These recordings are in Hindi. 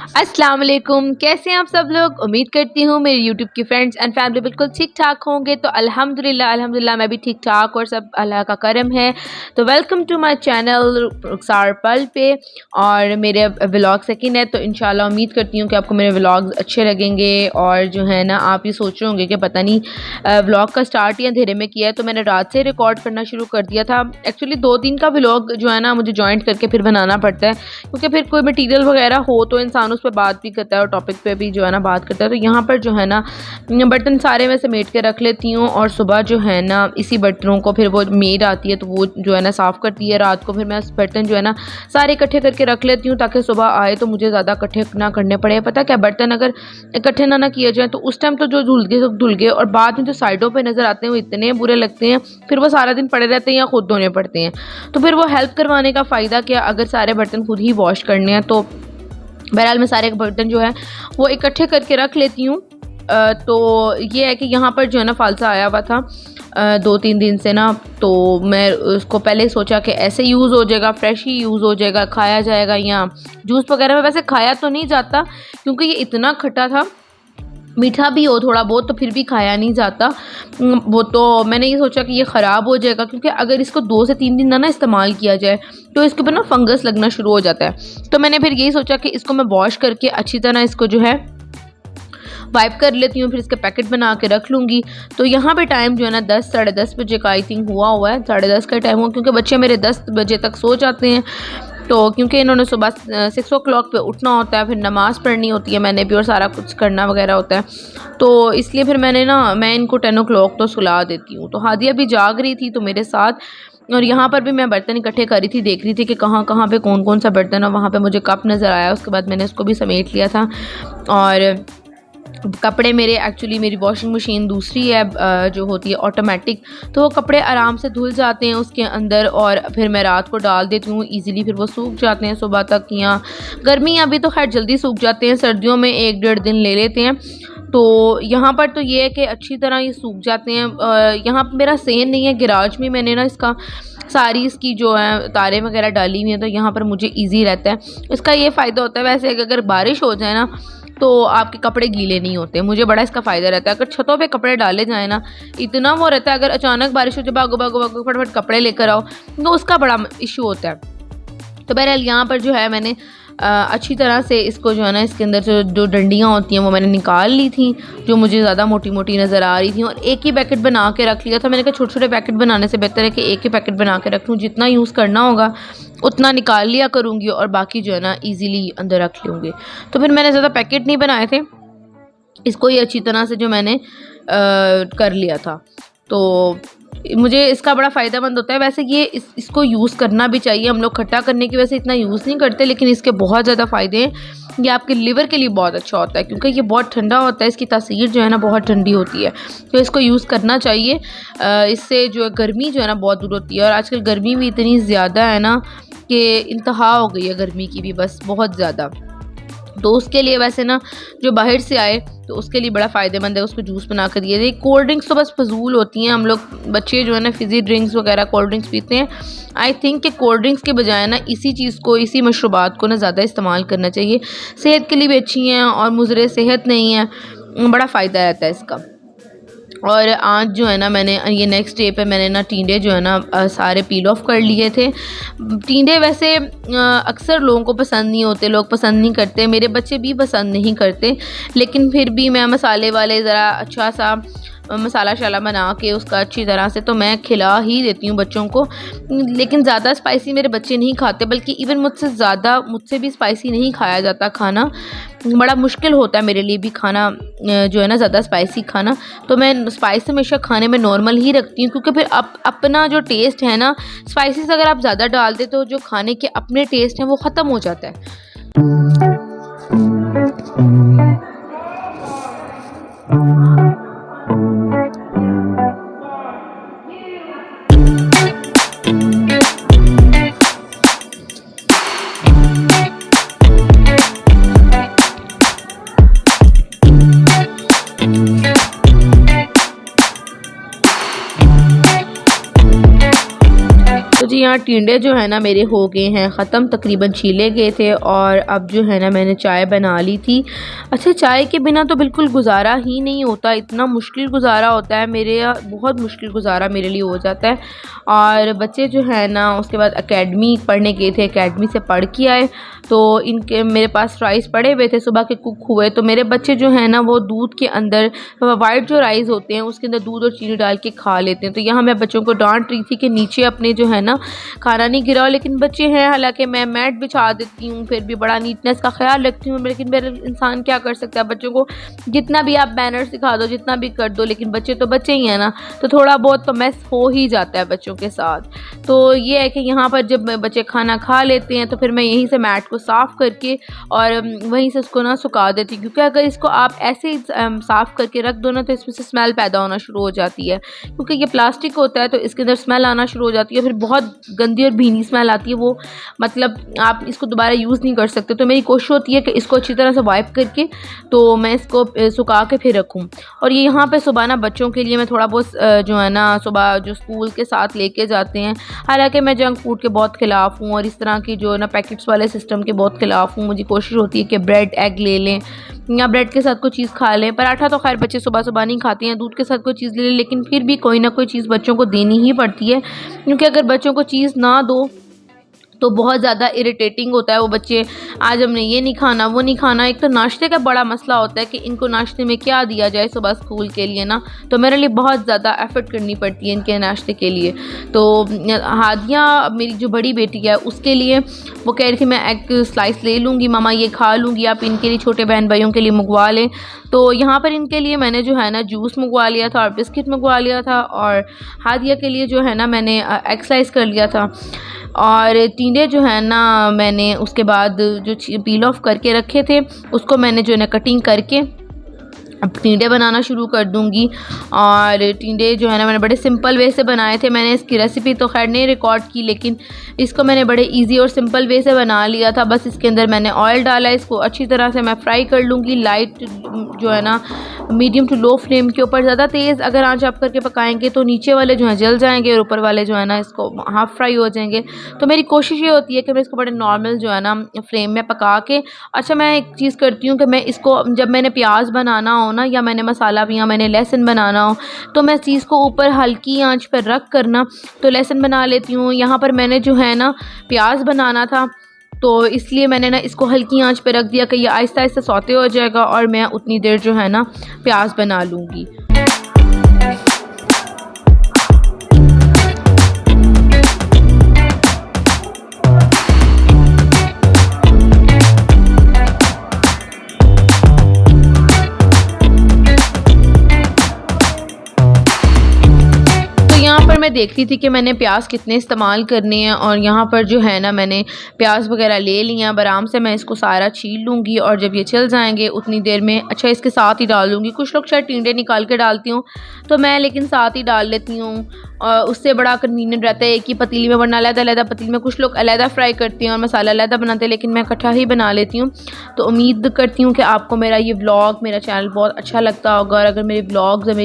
अस्सलाम वालेकुम, कैसे हैं आप सब लोग। उम्मीद करती हूँ मेरे यूट्यूब की फ्रेंड्स एंड फैमिली बिल्कुल ठीक ठाक होंगे। तो अल्हम्दुलिल्लाह मैं भी ठीक ठाक और सब अल्लाह का करम है। तो वेलकम टू माय चैनल रुखसार पल पे। और मेरे व्लॉग सेकंड है, तो इंशाल्लाह उम्मीद करती हूँ कि आपको मेरे व्लॉग्स अच्छे लगेंगे। और जो है ना, आप ये सोच रहे होंगे कि पता नहीं व्लॉग का स्टार्ट ही अंधेरे में किया है। तो मैंने रात से रिकॉर्ड करना शुरू कर दिया था। एक्चुअली 2 दिन का व्लॉग जो है ना मुझे जॉइंट करके फिर बनाना पड़ता है, क्योंकि फिर कोई मटीरियल वगैरह हो तो इंसान उस पर बात भी करता है और टॉपिक पे भी जो है ना बात करता है। तो यहाँ पर जो है ना बर्तन सारे मैं समेट के रख लेती हूँ, और सुबह जो है ना इसी बर्तनों को फिर वो मेड आती है तो वो जो है ना साफ़ करती है। रात को फिर मैं बर्तन जो है ना सारे इकट्ठे करके रख लेती हूँ, ताकि सुबह आए तो मुझे ज़्यादा इकट्ठे ना करने पड़े। पता क्या, बर्तन अगर इकट्ठे ना किए जाए तो उस टाइम तो जो धुल गए, और बाद में जो साइडों पर नज़र आते हैं वो इतने बुरे लगते हैं। फिर वो सारा दिन पड़े रहते हैं या खुद धोने पड़ते हैं। तो फिर वो हेल्प करवाने का फ़ायदा क्या, अगर सारे बर्तन खुद ही वॉश करने हैं। तो बहरहाल मैं सारे बर्तन जो है वो इकट्ठे करके रख लेती हूँ। तो ये है कि यहाँ पर जो है ना फालसा आया हुआ था 2-3 दिन से ना, तो मैं उसको पहले सोचा कि ऐसे यूज़ हो जाएगा, फ्रेश ही यूज़ हो जाएगा, खाया जाएगा। या जूस वगैरह में वैसे खाया तो नहीं जाता, क्योंकि ये इतना खट्टा था। मीठा भी हो थोड़ा बहुत तो फिर भी खाया नहीं जाता वो। तो मैंने ये सोचा कि ये ख़राब हो जाएगा, क्योंकि अगर इसको 2 से 3 दिन ना इस्तेमाल किया जाए तो इसके ऊपर ना फंगस लगना शुरू हो जाता है। तो मैंने फिर यही सोचा कि इसको मैं वॉश करके अच्छी तरह इसको जो है वाइप कर लेती हूँ, फिर इसके पैकेट बना के रख लूँगी। तो यहाँ पे टाइम जो है ना 10 साढ़े 10 बजे का आई थिंक हुआ है, 10:30 का टाइम हुआ, क्योंकि बच्चे मेरे 10 बजे तक सो जाते हैं। तो क्योंकि इन्होंने सुबह 6 o'clock पे उठना होता है, फिर नमाज़ पढ़नी होती है मैंने भी, और सारा कुछ करना वगैरह होता है। तो इसलिए फिर मैं इनको 10 o'clock तो सुला देती हूँ। तो हादिया भी जाग रही थी तो मेरे साथ, और यहाँ पर भी मैं बर्तन इकट्ठे कर रही थी, देख रही थी कि कहाँ कहाँ पे कौन कौन सा बर्तन है। वहाँ पे मुझे कप नज़र आया, उसके बाद मैंने उसको भी समेट लिया था। और कपड़े मेरी वॉशिंग मशीन दूसरी है जो होती है ऑटोमेटिक, तो वो कपड़े आराम से धुल जाते हैं उसके अंदर, और फिर मैं रात को डाल देती हूँ ईज़िली, फिर वो सूख जाते हैं सुबह तक। या गर्मी अभी तो खैर जल्दी सूख जाते हैं, सर्दियों में 1-1.5 दिन ले लेते हैं। तो यहाँ पर तो ये है कि अच्छी तरह ये सूख जाते हैं। यहाँ पर मेरा सेन नहीं है, गैराज में मैंने ना सारी इसकी जो है तारें वगैरह डाली हुई हैं, तो यहाँ पर मुझे ईजी रहता है। इसका ये फ़ायदा होता है वैसे कि अगर बारिश हो जाए ना तो आपके कपड़े गीले नहीं होते, मुझे बड़ा इसका फ़ायदा रहता है। अगर छतों पे कपड़े डाले जाए ना, इतना वो रहता है, अगर अचानक बारिश हो जाए भागो फटाफट कपड़े लेकर आओ, तो उसका बड़ा इशू होता है। तो बहरहाल यहाँ पर जो है मैंने अच्छी तरह से इसको जो है ना इसके अंदर जो डंडियाँ होती हैं वो मैंने निकाल ली थी, जो मुझे ज़्यादा मोटी मोटी नज़र आ रही थी, और एक ही पैकेट बना के रख लिया था। मैंने कहा छोटे छोटे पैकेट बनाने से बेहतर है कि एक ही पैकेट बना के रख लूँ, जितना यूज़ करना होगा उतना निकाल लिया करूँगी, और बाकी जो है ना ईज़िली अंदर रख लूँगी। तो फिर मैंने ज़्यादा पैकेट नहीं बनाए थे, इसको ही अच्छी तरह से जो मैंने कर लिया था। तो मुझे इसका बड़ा फ़ायदेमंद होता है। वैसे ये इसको यूज़ करना भी चाहिए। हम लोग खट्टा करने की वजह से इतना यूज़ नहीं करते, लेकिन इसके बहुत ज़्यादा फ़ायदे हैं। ये आपके लिवर के लिए बहुत अच्छा होता है, क्योंकि ये बहुत ठंडा होता है, इसकी तासीर जो है ना बहुत ठंडी होती है, तो इसको यूज़ करना चाहिए। इससे जो है गर्मी जो है ना बहुत दूर होती है, और आजकल गर्मी भी इतनी ज़्यादा है ना कि इंतहा हो गई है गर्मी की भी, बस बहुत ज़्यादा। तो उसके लिए वैसे ना जो बाहर से आए तो उसके लिए बड़ा फ़ायदेमंद है, उसको जूस बना कर दिए। कोल्ड ड्रिंक्स तो बस फजूल होती हैं, हम लोग बच्चे जो है ना फिज़ी ड्रिंक्स वगैरह कोल्ड ड्रिंक्स पीते हैं। आई थिंक कि कोल्ड ड्रिंक्स के बजाय ना इसी मशरूबात को ना ज़्यादा इस्तेमाल करना चाहिए। सेहत के लिए भी अच्छी हैं और मुज़र सेहत नहीं है, बड़ा फ़ायदा रहता है इसका। और आज जो है ना मैंने ये नेक्स्ट डे पे मैंने ना टींडे जो है ना सारे पील ऑफ कर लिए थे। टींडे वैसे अक्सर लोगों को पसंद नहीं होते, लोग पसंद नहीं करते, मेरे बच्चे भी पसंद नहीं करते, लेकिन फिर भी मैं मसाले वाले ज़रा अच्छा सा मसाला शाला बना के उसका अच्छी तरह से तो मैं खिला ही देती हूँ बच्चों को। लेकिन ज़्यादा स्पाइसी मेरे बच्चे नहीं खाते, बल्कि इवन मुझसे भी स्पाइसी नहीं खाया जाता खाना। बड़ा मुश्किल होता है मेरे लिए भी खाना जो है ना ज़्यादा स्पाइसी खाना। तो मैं स्पाइस हमेशा खाने में नॉर्मल ही रखती हूँ, क्योंकि फिर अपना जो टेस्ट है ना, स्पाइसेस अगर आप ज़्यादा डाल दे तो जो खाने के अपने टेस्ट हैं वो ख़त्म हो जाता है। तो जी जी हाँ, टिंडे जो है ना मेरे हो गए हैं ख़त्म, तकरीबन छीले गए थे और अब जो है ना मैंने चाय बना ली थी। अच्छा, चाय के बिना तो बिल्कुल गुज़ारा ही नहीं होता, इतना मुश्किल गुज़ारा होता है मेरे यहाँ, बहुत मुश्किल गुज़ारा मेरे लिए हो जाता है। और बच्चे जो है ना उसके बाद एकेडमी पढ़ने गए थे, एकेडमी से पढ़ के आए तो इनके मेरे पास राइस पड़े हुए थे, सुबह के कुक हुए, तो मेरे बच्चे जो है ना वो दूध के अंदर वाइट जो राइस होते हैं उसके अंदर दूध और चीनी डाल के खा लेते हैं। तो यहाँ मैं बच्चों को डांट रही थी कि नीचे अपने जो है ना खाना नहीं गिराओ, लेकिन बच्चे हैं, हालांकि मैं मैट बिछा देती हूँ, फिर भी बड़ा नीटनेस का ख्याल रखती हूँ, लेकिन मेरे इंसान क्या कर सकता है, बच्चों को जितना भी आप बैनर सिखा दो, जितना भी कर दो, लेकिन बच्चे तो बच्चे ही हैं ना, तो थोड़ा बहुत तो मैस हो ही जाता है बच्चों के साथ। तो ये है कि यहाँ पर जब बच्चे खाना खा लेते हैं तो फिर मैं यहीं से मैट को साफ़ करके और वहीं से उसको ना सुखा देती हूँ, क्योंकि अगर इसको आप ऐसे ही साफ़ करके रख दो ना तो इसमें से स्मेल पैदा होना शुरू हो जाती है, क्योंकि ये प्लास्टिक होता है तो इसके अंदर स्मेल आना शुरू हो जाती है, फिर बहुत गंदी और भीनी स्मेल आती है, वो मतलब आप इसको दोबारा यूज़ नहीं कर सकते। तो मेरी कोशिश होती है कि इसको अच्छी तरह से वाइप करके तो मैं इसको सुखा के फिर रखूँ। और ये यहाँ पे सुबह ना बच्चों के लिए मैं थोड़ा बहुत जो है ना सुबह जो स्कूल के साथ लेके जाते हैं, हालांकि मैं जंक फूड के बहुत ख़िलाफ़ हूँ और इस तरह की जो ना पैकेट्स वाले सिस्टम के बहुत ख़िलाफ़ हूँ। मुझे कोशिश होती है कि ब्रेड एग ले लें या ब्रेड के साथ कोई चीज़ खा लें, पराठा तो खैर बच्चे सुबह सुबह नहीं खाते हैं, दूध के साथ कोई चीज़ ले लें, लेकिन फिर भी कोई ना कोई चीज़ बच्चों को देनी ही पड़ती है, क्योंकि अगर बच्चों को चीज़ ना दो तो बहुत ज़्यादा इरिटेटिंग होता है। वो बच्चे आज हमने ये नहीं खाना, वो नहीं खाना। एक तो नाश्ते का बड़ा मसला होता है कि इनको नाश्ते में क्या दिया जाए सुबह स्कूल के लिए ना, तो मेरे लिए बहुत ज़्यादा एफ़र्ट करनी पड़ती है इनके नाश्ते के लिए। तो हादिया मेरी जो बड़ी बेटी है उसके लिए वो कह रही थी मैं एग स्लाइस ले लूँगी मामा, ये खा लूँगी, आप इनके लिए छोटे बहन भाइयों के लिए मंगवा लें। तो यहाँ पर इनके लिए मैंने जो है ना जूस मंगवा लिया था और बिस्किट मंगवा लिया था, और हादिया के लिए जो है ना मैंने एग स्लाइस कर लिया था। और टिंडे जो है ना मैंने उसके बाद जो पील ऑफ करके रखे थे उसको मैंने जो है ना कटिंग करके अब टिंडे बनाना शुरू कर दूंगी। और टिंडे जो है ना मैंने बड़े सिंपल वे से बनाए थे, मैंने इसकी रेसिपी तो खैर नहीं रिकॉर्ड की, लेकिन इसको मैंने बड़े इजी और सिंपल वे से बना लिया था। बस इसके अंदर मैंने ऑयल डाला, इसको अच्छी तरह से मैं फ्राई कर लूँगी, लाइट जो है ना मीडियम टू लो फ्लेम के ऊपर। ज़्यादा तेज़ अगर आंच आप करके पकाएंगे तो नीचे वाले जो हैं जल जाएंगे और ऊपर वाले जो है ना इसको हाफ़ फ्राई हो जाएंगे। तो मेरी कोशिश ये होती है कि मैं इसको बड़े नॉर्मल जो है ना फ्लेम में पका के, अच्छा मैं एक चीज़ करती हूँ कि मैं इसको जब मैंने प्याज बनाना हो ना या मैंने मसाला या मैंने लहसुन बनाना हो तो मैं चीज़ को ऊपर हल्की आंच पर रख कर ना तो लहसुन बना लेती हूँ। यहाँ पर मैंने जो है ना प्याज बनाना था तो इसलिए मैंने ना इसको हल्की आंच पे रख दिया कि ये आहिस्ता आहिस्ता सौते हो जाएगा और मैं उतनी देर जो है ना प्याज बना लूँगी। यहाँ पर मैं देख रही थी कि मैंने प्याज कितने इस्तेमाल करने हैं, और यहाँ पर जो है ना मैंने प्याज वगैरह ले लिया। अब आराम से मैं इसको सारा छील लूँगी और जब ये छिल जाएंगे उतनी देर में अच्छा इसके साथ ही डाल दूँगी। कुछ लोग शायद टिंडे निकाल के डालती हूँ तो मैं लेकिन साथ ही डाल लेती हूँ, और उससे बड़ा कन्वीनियंट रहता है एक ही पतीली में, वरना अलग-अलग पतीली में कुछ लोग अलग फ्राई करते हैं और मसाला अलग बनाते हैं, लेकिन मैं इकट्ठा ही बना लेती हूँ। तो उम्मीद करती हूँ कि आपको मेरा ये व्लॉग, मेरा चैनल बहुत अच्छा लगता होगा, और अगर मेरे व्लॉग्स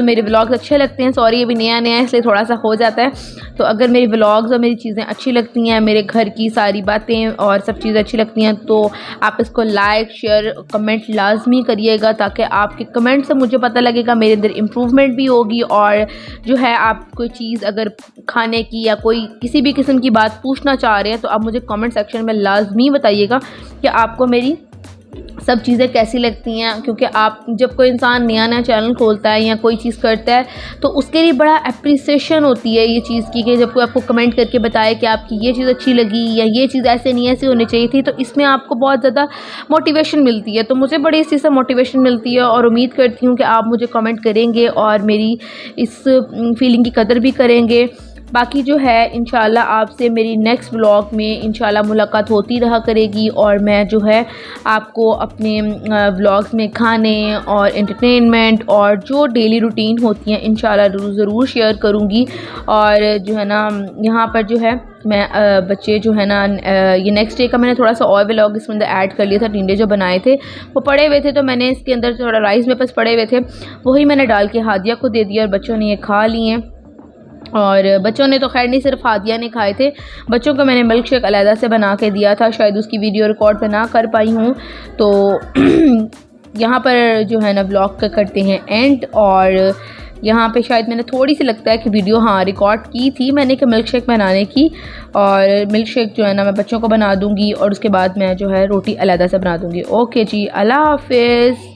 मेरे व्लॉग्स अच्छे लगते हैं, सॉरी अभी नया नया इसलिए थोड़ा सा हो जाता है, तो अगर मेरे व्लॉग्स और मेरी चीज़ें अच्छी लगती हैं, मेरे घर की सारी बातें और सब चीज़ें अच्छी लगती हैं, तो आप इसको लाइक शेयर कमेंट लाजमी करिएगा, ताकि आपके कमेंट से मुझे पता लगेगा मेरे अंदर इम्प्रूवमेंट भी होगी। और जो है आप कोई चीज़ अगर खाने की या कोई किसी भी किस्म की बात पूछना चाह रहे हैं तो आप मुझे कमेंट सेक्शन में लाजमी बताइएगा कि आपको मेरी सब चीज़ें कैसी लगती हैं, क्योंकि आप जब कोई इंसान नया नया चैनल खोलता है या कोई चीज़ करता है तो उसके लिए बड़ा अप्रिसिएशन होती है ये चीज़ की, कि जब कोई आपको कमेंट करके बताए कि आपकी ये चीज़ अच्छी लगी या ये चीज़ ऐसे नहीं ऐसी होनी चाहिए थी, तो इसमें आपको बहुत ज़्यादा मोटिवेशन मिलती है। तो मुझे बड़ी इस चीज़ से मोटिवेशन मिलती है और उम्मीद करती हूँ कि आप मुझे कमेंट करेंगे और मेरी इस फीलिंग की कदर भी करेंगे। बाकी जो है इंशाल्लाह आपसे मेरी नेक्स्ट व्लॉग में इंशाल्लाह मुलाकात होती रहा करेगी, और मैं जो है आपको अपने व्लॉग्स में खाने और एंटरटेनमेंट और जो डेली रूटीन होती हैं इंशाल्लाह ज़रूर शेयर करूँगी। और जो है ना यहाँ पर जो है मैं बच्चे जो है ना ये नेक्स्ट डे का मैंने थोड़ा सा और व्लॉग इसमें अंदर ऐड कर लिया था। टिंडे जो बनाए थे वो पड़े हुए थे तो मैंने इसके अंदर थोड़ा राइस वेपर्स पड़े हुए थे, वही मैंने डाल के हादिया को दे दिया और बच्चों ने ये खा लिए। और बच्चों ने तो खैर नहीं, सिर्फ हादिया ने खाए थे। बच्चों को मैंने मिल्क शेक अलहदा से बना के दिया था, शायद उसकी वीडियो रिकॉर्ड पे ना कर पाई हूँ। तो यहाँ पर जो है ना व्लॉग का करते हैं एंड। और यहाँ पे शायद मैंने थोड़ी सी लगता है कि वीडियो रिकॉर्ड की थी मैंने कि मिल्क शेक बनाने की। और मिल्क शेक जो है ना मैं बच्चों को बना दूँगी और उसके बाद मैं जो है रोटी अलहदा से बना दूँगी। ओके जी, अल्लाह हाफिज़।